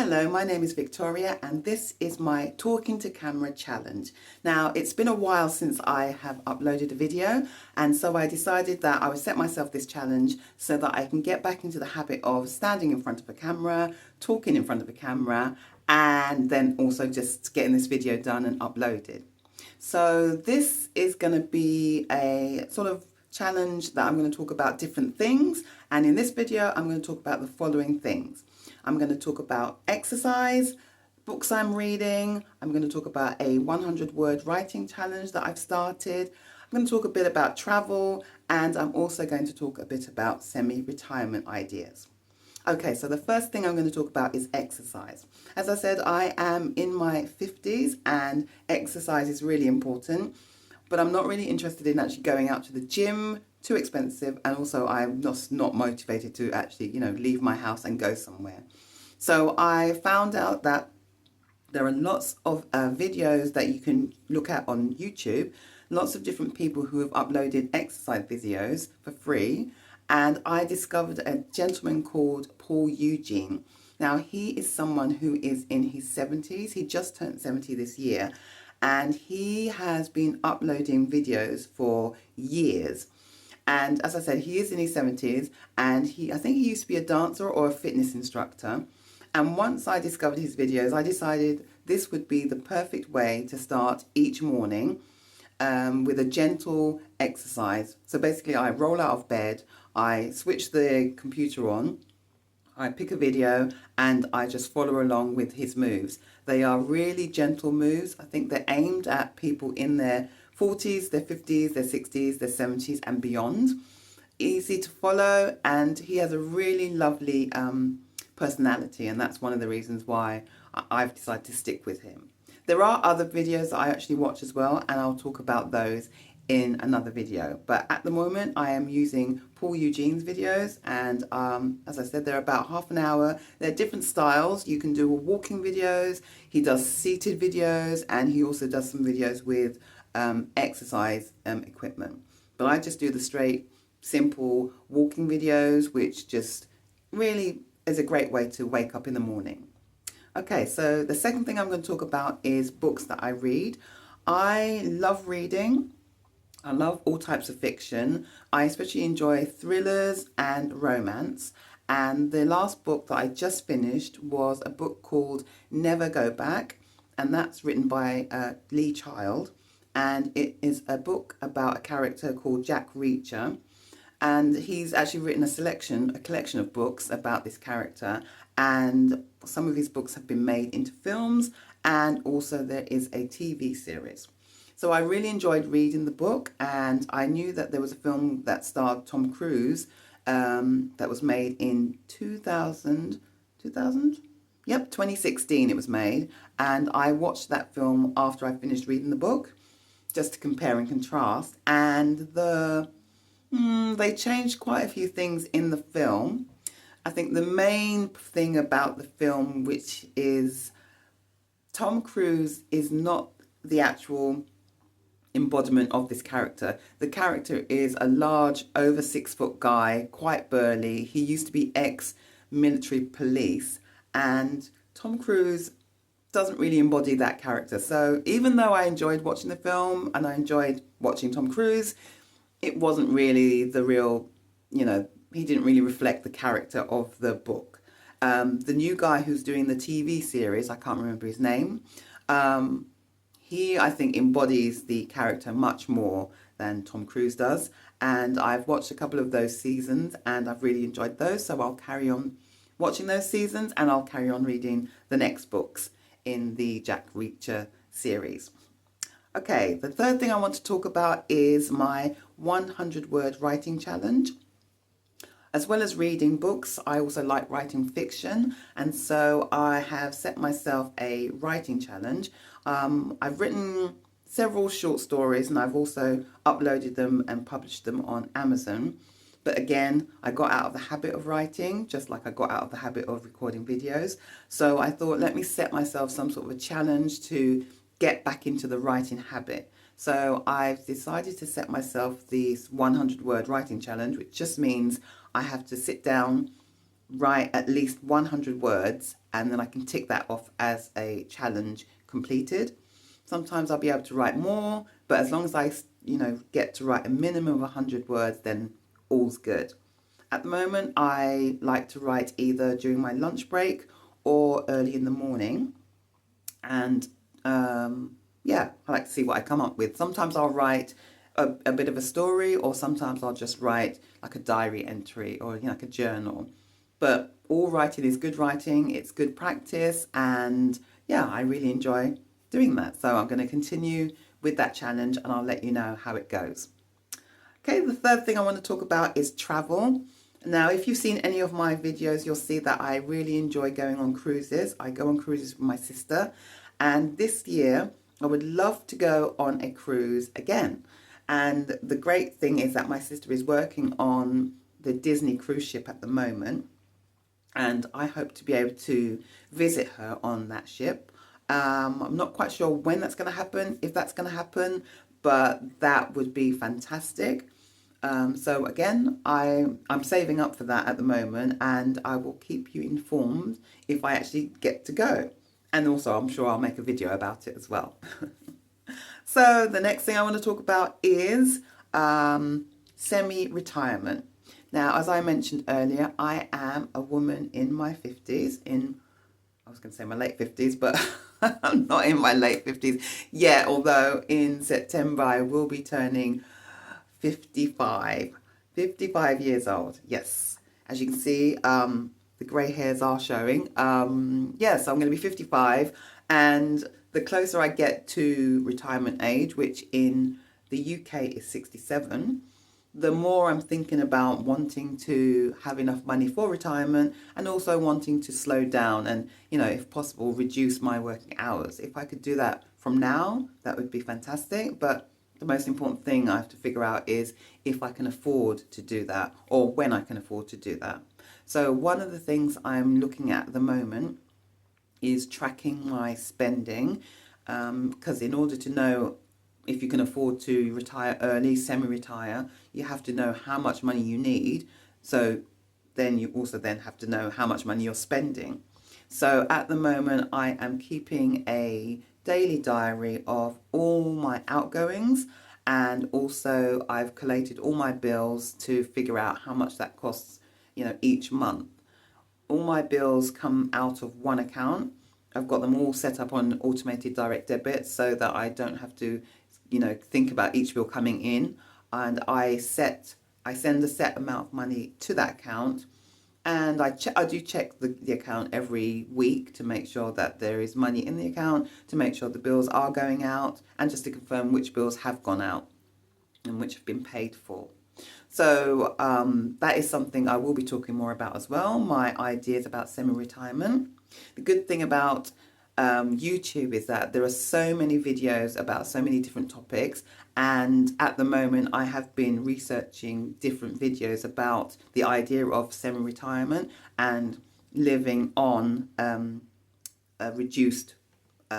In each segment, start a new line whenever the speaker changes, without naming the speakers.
Hello, my name is Victoria and this is my Talking to Camera challenge. Now, it's been a while since I have uploaded a video, and so I decided that I would set myself this challenge so that I can get back into the habit of standing in front of a camera, talking in front of a camera, and then also just getting this video done and uploaded. So this is going to be a sort of challenge that I'm going to talk about different things, and in this video I'm going to talk about the following things. I'm going to talk about exercise, books I'm reading. I'm going to talk about a 100-word writing challenge that I've started. I'm going to talk a bit about travel, and I'm also going to talk a bit about semi-retirement ideas. Okay, so the first thing I'm going to talk about is exercise. As I said, I am in my 50s and exercise is really important, but I'm not really interested in actually going out to the gym. Too expensive, and also I'm not motivated to actually, leave my house and go somewhere. So I found out that there are lots of videos that you can look at on YouTube, lots of different people who have uploaded exercise videos for free, and I discovered a gentleman called Paul Eugene. Now, he is someone who is in his 70s. He just turned 70 this year, and he has been uploading videos for years. And as I said, he is in his 70s, and I think he used to be a dancer or a fitness instructor. And once I discovered his videos, I decided this would be the perfect way to start each morning with a gentle exercise. So basically, I roll out of bed, I switch the computer on, I pick a video, and I just follow along with his moves. They are really gentle moves. I think they're aimed at people in their 40s, their 50s, their 60s, their 70s and beyond. Easy to follow, and he has a really lovely personality, and that's one of the reasons why I've decided to stick with him. There are other videos that I actually watch as well, and I'll talk about those in another video. But at the moment I am using Paul Eugene's videos, and as I said, they're about half an hour. They're different styles. You can do walking videos, he does seated videos, and he also does some videos with exercise equipment. But I just do the straight, simple walking videos, which just really is a great way to wake up in the morning. Okay, so the second thing I'm going to talk about is books that I read. I love reading. I love all types of fiction. I especially enjoy thrillers and romance. And the last book that I just finished was a book called Never Go Back, and that's written by Lee Child. And it is a book about a character called Jack Reacher. And he's actually written a collection of books about this character. And some of his books have been made into films, and also there is a TV series. So I really enjoyed reading the book, and I knew that there was a film that starred Tom Cruise that was made in 2000? Yep, 2016 it was made. And I watched that film after I finished reading the book, just to compare and contrast, and they changed quite a few things in the film. I think the main thing about the film, which is Tom Cruise is not the actual embodiment of this character. The character is a large, over 6-foot guy, quite burly. He used to be ex-military police, and Tom Cruise doesn't really embody that character. So even though I enjoyed watching the film and I enjoyed watching Tom Cruise, it wasn't really the real, he didn't really reflect the character of the book. The new guy who's doing the TV series, I can't remember his name, he, I think, embodies the character much more than Tom Cruise does. And I've watched a couple of those seasons and I've really enjoyed those. So I'll carry on watching those seasons, and I'll carry on reading the next books in the Jack Reacher series. Okay, the third thing I want to talk about is my 100-word writing challenge. As well as reading books, I also like writing fiction, and so I have set myself a writing challenge. I've written several short stories, and I've also uploaded them and published them on Amazon. But again, I got out of the habit of writing, just like I got out of the habit of recording videos. So I thought, let me set myself some sort of a challenge to get back into the writing habit. So I've decided to set myself this 100-word writing challenge, which just means I have to sit down, write at least 100 words and then I can tick that off as a challenge completed. Sometimes I'll be able to write more, but as long as I, get to write a minimum of 100 words, then all's good. At the moment, I like to write either during my lunch break or early in the morning. And yeah, I like to see what I come up with. Sometimes I'll write a bit of a story, or sometimes I'll just write like a diary entry or like a journal. But all writing is good writing, it's good practice, and yeah, I really enjoy doing that. So I'm going to continue with that challenge, and I'll let you know how it goes. Okay, the third thing I want to talk about is travel. Now, if you've seen any of my videos, you'll see that I really enjoy going on cruises. I go on cruises with my sister, and this year I would love to go on a cruise again. And the great thing is that my sister is working on the Disney cruise ship at the moment, and I hope to be able to visit her on that ship. I'm not quite sure when that's going to happen, if that's going to happen, but that would be fantastic. So again, I'm saving up for that at the moment, and I will keep you informed if I actually get to go. And also, I'm sure I'll make a video about it as well. So the next thing I want to talk about is semi-retirement. Now, as I mentioned earlier, I am a woman in my 50s, I was going to say my late 50s, but I'm not in my late 50s yet, although in September I will be turning 55 years old. Yes, as you can see, the grey hairs are showing. Yes, I'm going to be 55, and the closer I get to retirement age, which in the UK is 67, the more I'm thinking about wanting to have enough money for retirement, and also wanting to slow down and, if possible, reduce my working hours. If I could do that from now, that would be fantastic. But the most important thing I have to figure out is if I can afford to do that, or when I can afford to do that. So one of the things I'm looking at the moment is tracking my spending, because in order to know if you can afford to retire early, semi-retire, you have to know how much money you need. So then you also then have to know how much money you're spending. So at the moment, I am keeping a daily diary of all my outgoings, and also I've collated all my bills to figure out how much that costs, each month. All my bills come out of one account. I've got them all set up on automated direct debit so that I don't have to, think about each bill coming in. And I send a set amount of money to that account, and I do check the account every week to make sure that there is money in the account, to make sure the bills are going out, and just to confirm which bills have gone out and which have been paid for. So that is something I will be talking more about as well, my ideas about semi-retirement. The good thing about YouTube is that there are so many videos about so many different topics, and at the moment I have been researching different videos about the idea of semi-retirement and living on reduced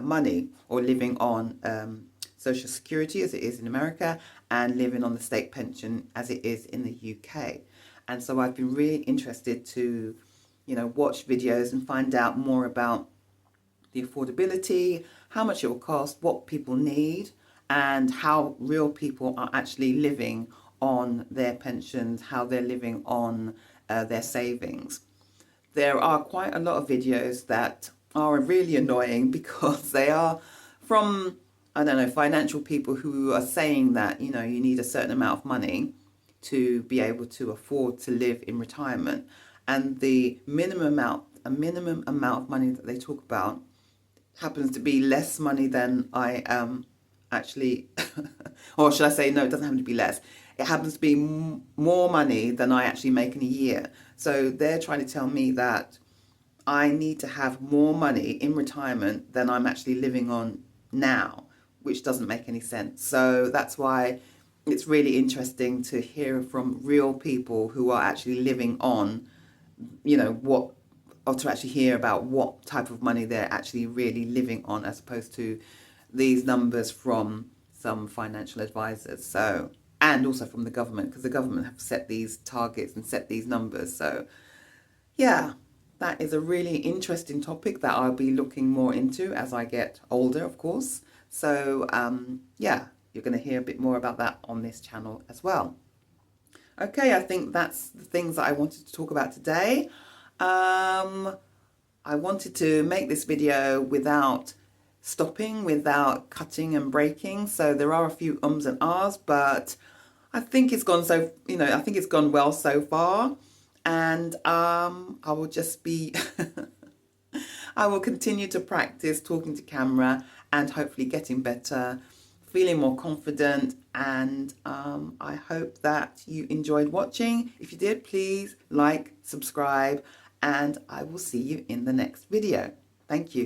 money, or living on Social Security as it is in America, and living on the state pension as it is in the UK. And so I've been really interested to watch videos and find out more about the affordability, how much it will cost, what people need, and how real people are actually living on their pensions, how they're living on their savings. There are quite a lot of videos that are really annoying because they are from, financial people who are saying that, you need a certain amount of money to be able to afford to live in retirement. And the minimum amount of money that they talk about happens to be less money than I actually, or should I say, no, it doesn't have to be less. It happens to be more money than I actually make in a year. So they're trying to tell me that I need to have more money in retirement than I'm actually living on now, which doesn't make any sense. So that's why it's really interesting to hear from real people who are actually living on, or to actually hear about what type of money they're actually really living on, as opposed to these numbers from some financial advisors. So, and also from the government, because the government have set these targets and set these numbers. So yeah, that is a really interesting topic that I'll be looking more into as I get older, of course. So yeah, you're going to hear a bit more about that on this channel as well. Okay, I think that's the things that I wanted to talk about today. I wanted to make this video without stopping, without cutting and breaking. So there are a few ums and ahs, but I think it's gone I think it's gone well so far. And I will just be, I will continue to practice talking to camera and hopefully getting better, feeling more confident. And I hope that you enjoyed watching. If you did, please like, subscribe, and I will see you in the next video. Thank you.